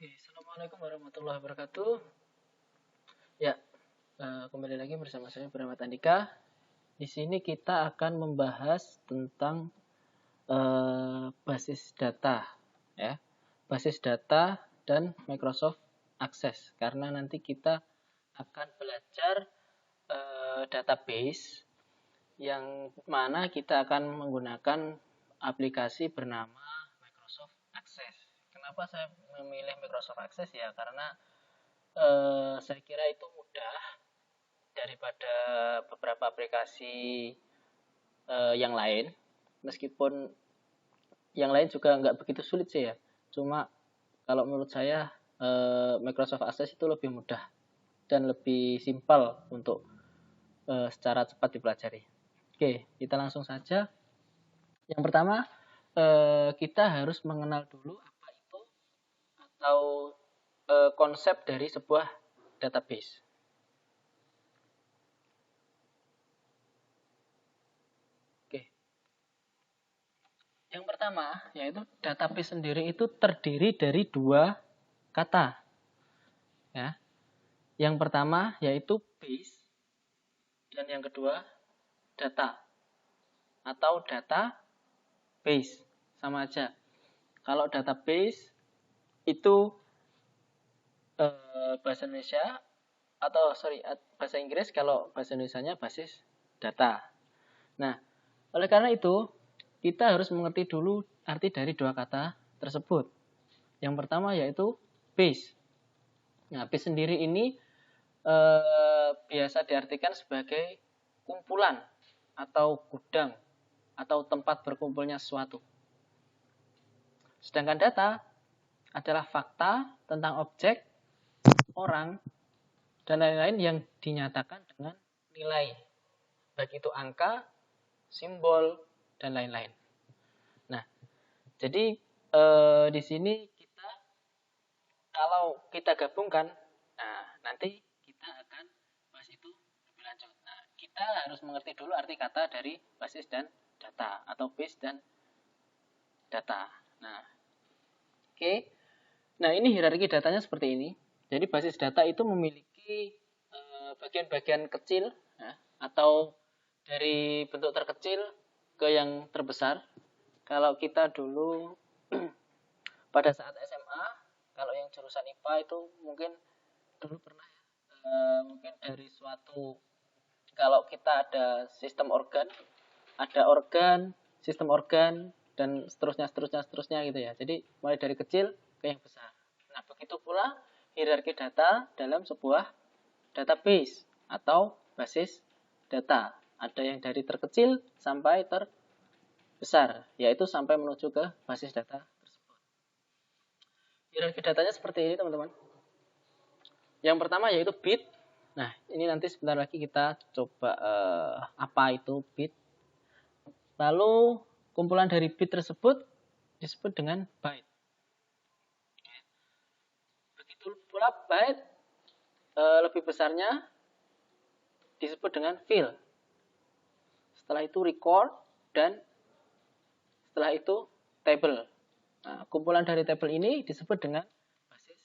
Oke, Assalamualaikum warahmatullahi wabarakatuh. Ya, kembali lagi bersama saya Bernama Andika. Di sini kita akan membahas tentang basis data, ya, basis data dan Microsoft Access. Karena nanti kita akan belajar database yang mana kita akan menggunakan aplikasi bernama Microsoft Access. Kenapa saya memilih Microsoft Access ya? Karena saya kira itu mudah daripada beberapa aplikasi yang lain. Meskipun yang lain juga nggak begitu sulit sih ya. Cuma kalau menurut saya Microsoft Access itu lebih mudah dan lebih simpel untuk secara cepat dipelajari. Oke, kita langsung saja. Yang pertama, kita harus mengenal dulu apa itu atau konsep dari sebuah database. Oke. Yang pertama, yaitu database sendiri itu terdiri dari dua kata. Ya. Yang pertama yaitu base dan yang kedua data atau database. Sama aja. Kalau database itu bahasa Indonesia atau bahasa Inggris, kalau bahasa Indonesianya basis data. Nah, oleh karena itu kita harus mengerti dulu arti dari dua kata tersebut. Yang pertama yaitu base. Nah, base sendiri ini biasa diartikan sebagai kumpulan atau gudang atau tempat berkumpulnya sesuatu. Sedangkan data adalah fakta tentang objek, orang, dan lain-lain yang dinyatakan dengan nilai. Baik itu angka, simbol, dan lain-lain. Nah, jadi di sini kalau kita gabungkan, nah nanti kita akan bahas itu lebih lanjut. Nah, kita harus mengerti dulu arti kata dari basis dan data atau base dan data. Nah, oke. Nah, ini hierarki datanya seperti ini. Jadi basis data itu memiliki bagian-bagian kecil ya, atau dari bentuk terkecil ke yang terbesar. Kalau kita dulu pada saat SMA, kalau yang jurusan IPA itu mungkin dulu pernah ya, mungkin dari suatu, kalau kita ada sistem organ, ada organ, sistem organ, dan seterusnya gitu ya. Jadi mulai dari kecil ke yang besar. Nah, begitu pula hierarki data dalam sebuah database atau basis data. Ada yang dari terkecil sampai terbesar, yaitu sampai menuju ke basis data tersebut. Hierarki datanya seperti ini, teman-teman. Yang pertama yaitu bit. Nah, ini nanti sebentar lagi kita coba apa itu bit. Lalu kumpulan dari bit tersebut disebut dengan byte. Begitu pula byte lebih besarnya disebut dengan fill. Setelah itu record dan setelah itu table. Nah, kumpulan dari table ini disebut dengan basis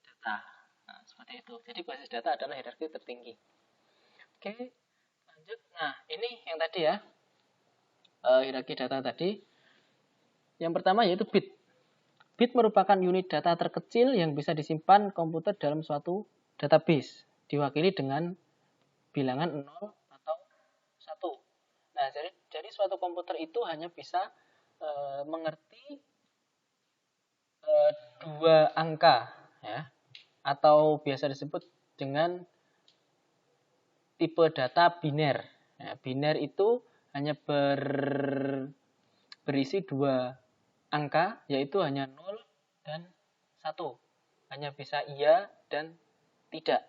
data. Nah, seperti itu. Jadi basis data adalah hierarki tertinggi. Oke, lanjut. Nah, ini yang tadi ya, hierarki data tadi. Yang pertama yaitu bit. Bit merupakan unit data terkecil yang bisa disimpan komputer dalam suatu database, diwakili dengan bilangan 0 atau 1. Nah, jadi suatu komputer itu hanya bisa mengerti dua angka ya, atau biasa disebut dengan tipe data biner. Ya, biner itu hanya berisi dua angka, yaitu hanya 0 dan 1. Hanya bisa iya dan tidak.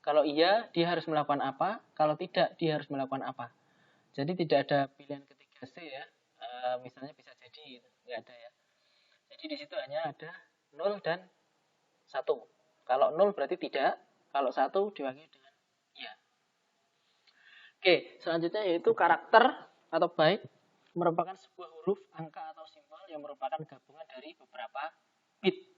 Kalau iya, dia harus melakukan apa. Kalau tidak, dia harus melakukan apa. Jadi tidak ada pilihan ketiga C ya. Misalnya bisa jadi, nggak ada ya. Jadi di situ hanya ada 0 dan 1. Kalau 0 berarti tidak. Kalau 1 diwakili dengan iya. Oke, selanjutnya yaitu karakter atau byte. Merupakan sebuah huruf, angka, atau simbol yang merupakan gabungan dari beberapa bit.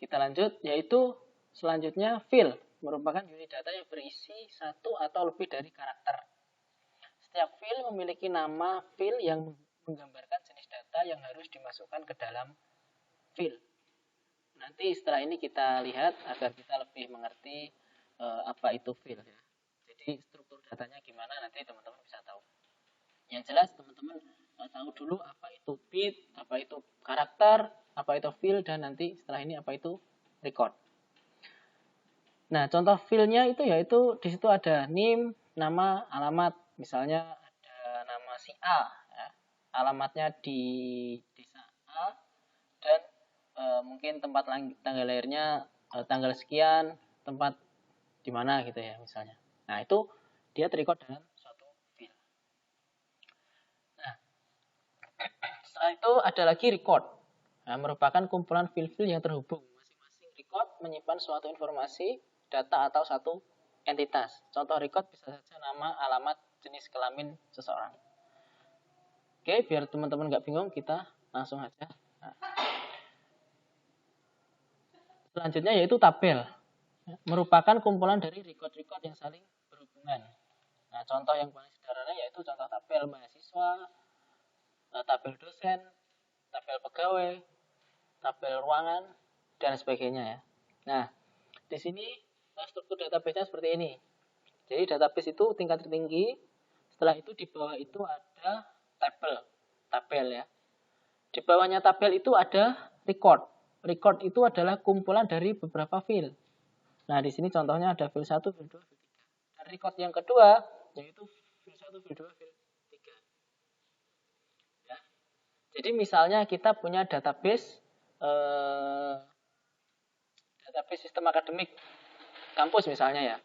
kita lanjut, yaitu selanjutnya field merupakan unit data yang berisi satu atau lebih dari karakter. Setiap field memiliki nama field yang menggambarkan jenis data yang harus dimasukkan ke dalam field. Nanti setelah ini kita lihat agar kita lebih mengerti apa itu field ya. Jadi struktur datanya gimana nanti teman-teman bisa tahu. Yang jelas teman-teman tahu dulu apa itu bit, apa itu karakter, apa itu field, dan nanti setelah ini apa itu record. Nah, contoh fieldnya itu yaitu di situ ada name, nama, alamat. Misalnya ada nama si A, ya. Alamatnya di desa A, dan mungkin tempat tanggal lahirnya tanggal sekian, tempat di mana gitu ya misalnya. Nah, itu dia terrecord dalam suatu field. Nah, setelah itu ada lagi record. Nah, merupakan kumpulan field-field yang terhubung. Masing-masing record menyimpan suatu informasi, data atau satu entitas. Contoh record bisa saja nama, alamat, jenis kelamin seseorang. Oke, biar teman-teman nggak bingung, kita langsung aja. Nah, selanjutnya yaitu tabel. Merupakan kumpulan dari record-record yang saling berhubungan. Nah, contoh yang paling sederhana yaitu contoh tabel mahasiswa, tabel dosen, tabel pegawai, tabel ruangan, dan sebagainya ya. Nah, di sini struktur database-nya seperti ini. Jadi database itu tingkat tertinggi. Setelah itu di bawah itu ada tabel ya. Di bawahnya tabel itu ada record. Record itu adalah kumpulan dari beberapa field. Nah, di sini contohnya ada field 1, field 2, field 3. Dan record yang kedua yaitu field 1, field 2, field 3. Ya. Jadi misalnya kita punya database sistem akademik kampus misalnya ya.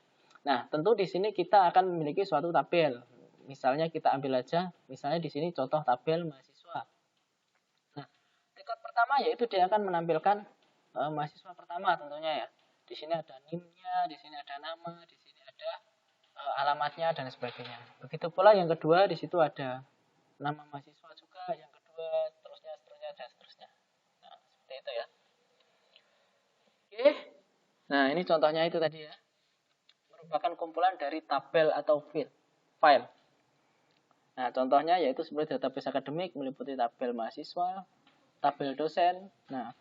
Nah, tentu di sini kita akan memiliki suatu tabel. Misalnya kita ambil aja, misalnya di sini contoh tabel mahasiswa. Nah, record pertama yaitu dia akan menampilkan mahasiswa pertama tentunya ya. Di sini ada NIM-nya, di sini ada nama, di sini ada alamatnya dan sebagainya. Begitu pula yang kedua, di situ ada nama mahasiswa juga, yang kedua, seterusnya, dan seterusnya. Nah, seperti itu ya. Oke. Nah, ini contohnya itu tadi ya. Merupakan kumpulan dari tabel atau file. Nah, contohnya yaitu seperti database akademik meliputi tabel mahasiswa, tabel dosen. Nah,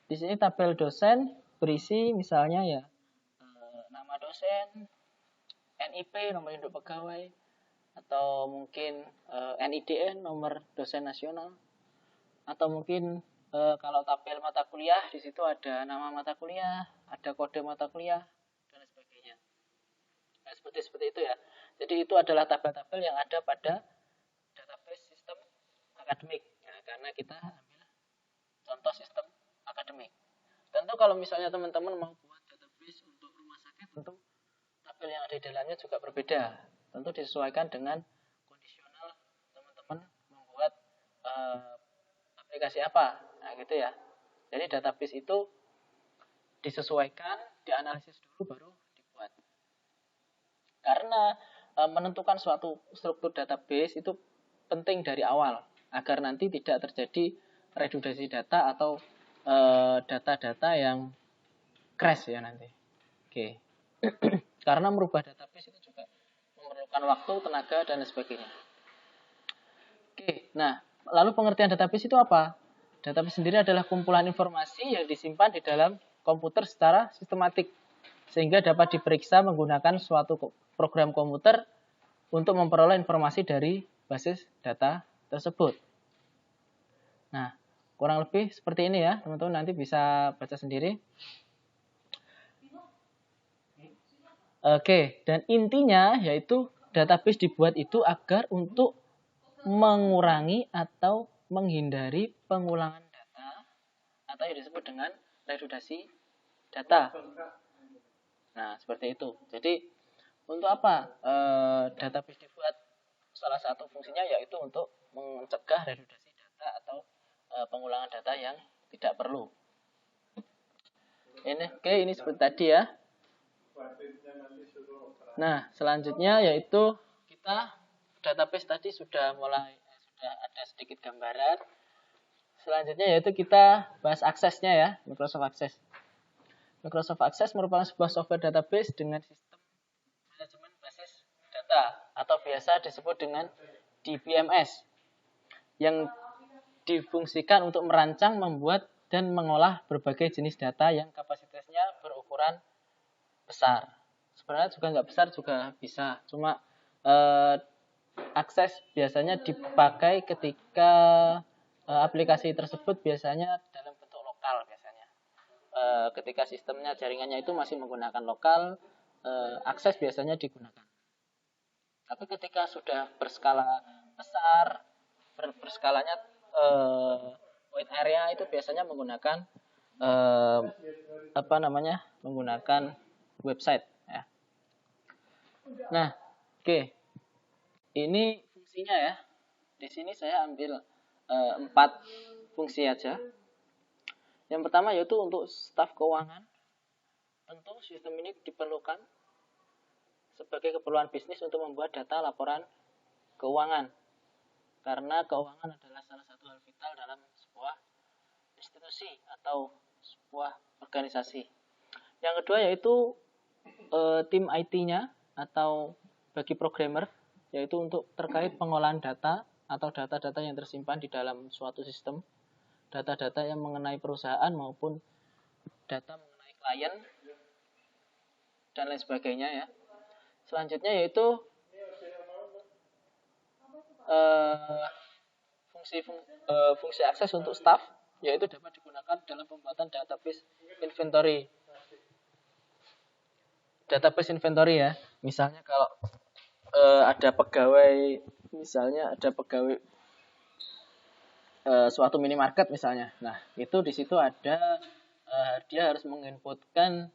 di sini tabel dosen berisi misalnya ya nama dosen, NIP nomor induk pegawai, atau mungkin NIDN nomor dosen nasional, atau mungkin kalau tabel mata kuliah di situ ada nama mata kuliah, ada kode mata kuliah, dan sebagainya. Nah, seperti itu ya. Jadi itu adalah tabel-tabel yang ada pada database sistem akademik. Nah, karena kita ambil contoh sistem akademik. Tentu kalau misalnya teman-teman mau buat database untuk rumah sakit, tentu tabel yang ada di dalamnya juga berbeda. Tentu disesuaikan dengan kondisional teman-teman membuat aplikasi apa. Nah, gitu ya. Jadi database itu disesuaikan, dianalisis dulu baru dibuat. Karena menentukan suatu struktur database itu penting dari awal agar nanti tidak terjadi redundansi data atau data-data yang crash ya nanti. Oke. Karena merubah database itu juga memerlukan waktu, tenaga, dan sebagainya. Oke, nah lalu pengertian database itu apa? Database sendiri adalah kumpulan informasi yang disimpan di dalam komputer secara sistematik sehingga dapat diperiksa menggunakan suatu program komputer untuk memperoleh informasi dari basis data tersebut. Nah, kurang lebih seperti ini ya, teman-teman nanti bisa baca sendiri. Oke, dan intinya yaitu database dibuat itu agar untuk mengurangi atau menghindari pengulangan data atau yang disebut dengan redundansi data. Nah, seperti itu. Jadi, untuk apa database dibuat? Salah satu fungsinya yaitu untuk mencegah redundansi data atau pengulangan data yang tidak perlu. Ini seperti tadi ya. Nah, selanjutnya yaitu kita database tadi sudah ada sedikit gambaran. Selanjutnya yaitu kita bahas aksesnya ya, Microsoft Access. Microsoft Access merupakan sebuah software database dengan sistem manajemen basis data atau biasa disebut dengan DBMS yang difungsikan untuk merancang, membuat, dan mengolah berbagai jenis data yang kapasitasnya berukuran besar. Sebenarnya juga nggak besar juga bisa, cuma akses biasanya dipakai ketika aplikasi tersebut biasanya dalam bentuk lokal biasanya. Ketika sistemnya jaringannya itu masih menggunakan lokal, akses biasanya digunakan. Tapi ketika sudah berskala besar, berskalanya wide area itu biasanya menggunakan menggunakan website ya. Nah, oke. Ini fungsinya ya. Di sini saya ambil 4 fungsi aja. Yang pertama yaitu untuk staf keuangan. Tentu sistem ini diperlukan sebagai keperluan bisnis untuk membuat data laporan keuangan. Karena keuangan adalah salah satu hal vital dalam sebuah institusi atau sebuah organisasi. Yang kedua yaitu tim IT-nya atau bagi programmer, yaitu untuk terkait pengolahan data atau data-data yang tersimpan di dalam suatu sistem, data-data yang mengenai perusahaan maupun data mengenai klien dan lain sebagainya ya. Selanjutnya yaitu fungsi akses untuk staff, yaitu dapat digunakan dalam pembuatan database inventory. Database inventory ya. Misalnya kalau ada pegawai suatu minimarket misalnya. Nah, itu di situ ada dia harus menginputkan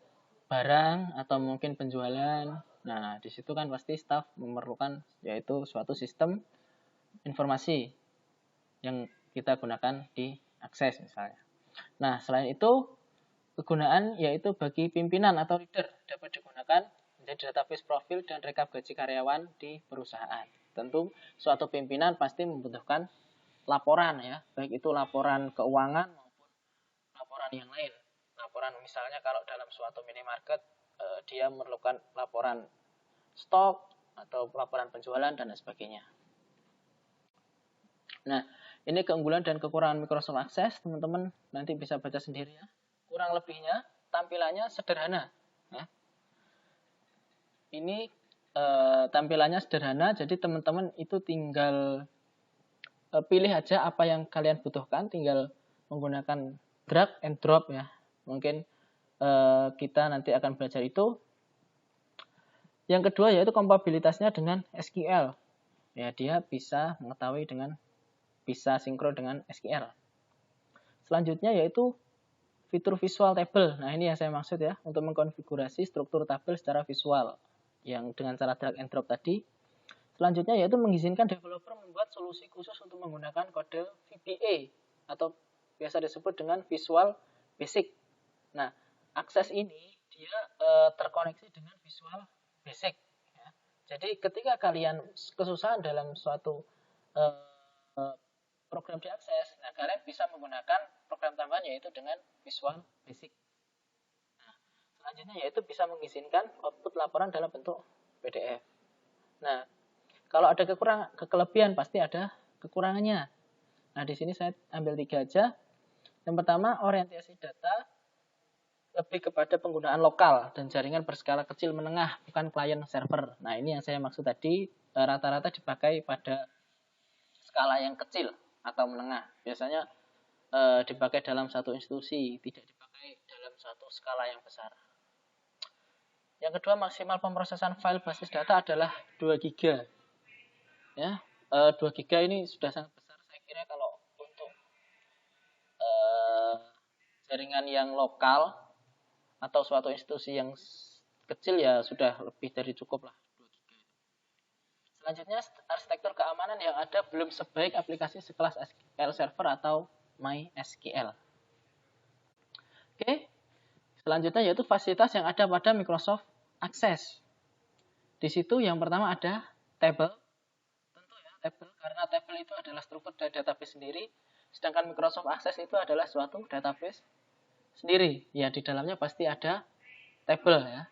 barang atau mungkin penjualan. Nah, di situ kan pasti staff memerlukan yaitu suatu sistem informasi yang kita gunakan di akses misalnya. Nah, selain itu kegunaan yaitu bagi pimpinan atau leader dapat digunakan menjadi database profil dan rekap gaji karyawan di perusahaan. Tentu suatu pimpinan pasti membutuhkan laporan ya, baik itu laporan keuangan maupun laporan yang lain. Laporan misalnya kalau dalam suatu minimarket dia memerlukan laporan stok atau laporan penjualan dan lain sebagainya. Nah, ini keunggulan dan kekurangan Microsoft Access, teman-teman nanti bisa baca sendiri ya. Kurang lebihnya tampilannya sederhana ya. Ini tampilannya sederhana, jadi teman-teman itu tinggal pilih aja apa yang kalian butuhkan, tinggal menggunakan drag and drop ya. Mungkin kita nanti akan belajar itu. Yang kedua yaitu kompatibilitasnya dengan SQL. Ya, dia bisa mengetahui bisa sinkron dengan SQL. Selanjutnya yaitu fitur visual table. Nah, ini yang saya maksud ya, untuk mengkonfigurasi struktur tabel secara visual yang dengan cara drag and drop tadi. Selanjutnya yaitu mengizinkan developer membuat solusi khusus untuk menggunakan kode VBA atau biasa disebut dengan Visual Basic. Nah, akses ini dia terkoneksi dengan Visual Basic. Ya. Jadi ketika kalian kesusahan dalam suatu program diakses, nah kalian bisa menggunakan program tambahan yaitu dengan Visual Basic. Nah, selanjutnya yaitu bisa mengizinkan output laporan dalam bentuk PDF. Nah, kalau ada kelebihan pasti ada kekurangannya. Nah, di sini saya ambil 3 aja. Yang pertama, orientasi data lebih kepada penggunaan lokal dan jaringan berskala kecil menengah, bukan client server. Nah, ini yang saya maksud tadi, rata-rata dipakai pada skala yang kecil atau menengah. Biasanya dipakai dalam satu institusi, tidak dipakai dalam satu skala yang besar. Yang kedua, maksimal pemrosesan file basis data adalah 2 GB. Ya, 2 GB ini sudah sangat besar. Saya kira kalau untuk jaringan yang lokal atau suatu institusi yang kecil ya sudah lebih dari cukup lah 2 GB. Selanjutnya, arsitektur keamanan yang ada belum sebaik aplikasi sekelas SQL Server atau MySQL. Oke. Selanjutnya yaitu fasilitas yang ada pada Microsoft Access. Di situ yang pertama ada table. Tentu ya, table karena table itu adalah struktur dari database sendiri, sedangkan Microsoft Access itu adalah suatu database sendiri. Ya, di dalamnya pasti ada table ya.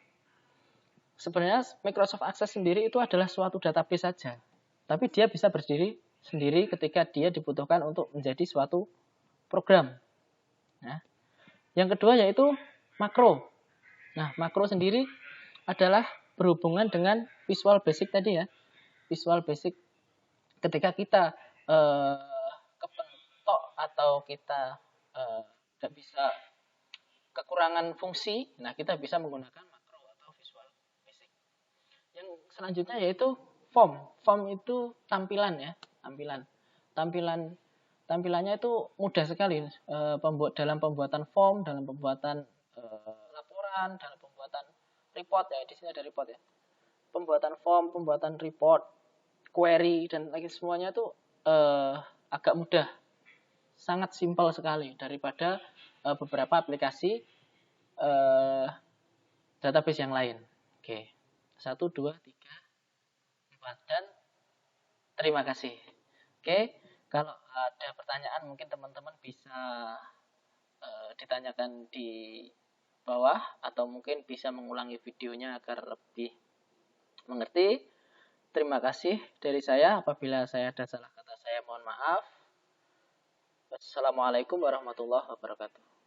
Sebenarnya Microsoft Access sendiri itu adalah suatu database saja. Tapi dia bisa berdiri sendiri ketika dia dibutuhkan untuk menjadi suatu program. Nah, yang kedua yaitu makro. Nah, makro sendiri adalah berhubungan dengan Visual Basic tadi ya. Visual Basic ketika kita kepentok atau kita tidak bisa kekurangan fungsi, nah kita bisa menggunakan makro atau Visual Basic. Yang selanjutnya yaitu form. Form itu tampilan ya, tampilannya itu mudah sekali dalam pembuatan form, dalam pembuatan laporan, dalam pembuatan report ya, di sini ada report ya. Pembuatan form, pembuatan report, query dan lagi semuanya itu agak mudah. Sangat simpel sekali daripada beberapa aplikasi database yang lain. Oke. 1, 2, 3, 4 dan terima kasih. Oke, kalau ada pertanyaan mungkin teman-teman bisa ditanyakan di bawah atau mungkin bisa mengulangi videonya agar lebih mengerti. Terima kasih dari saya. Apabila saya ada salah kata saya mohon maaf. Wassalamualaikum warahmatullahi wabarakatuh.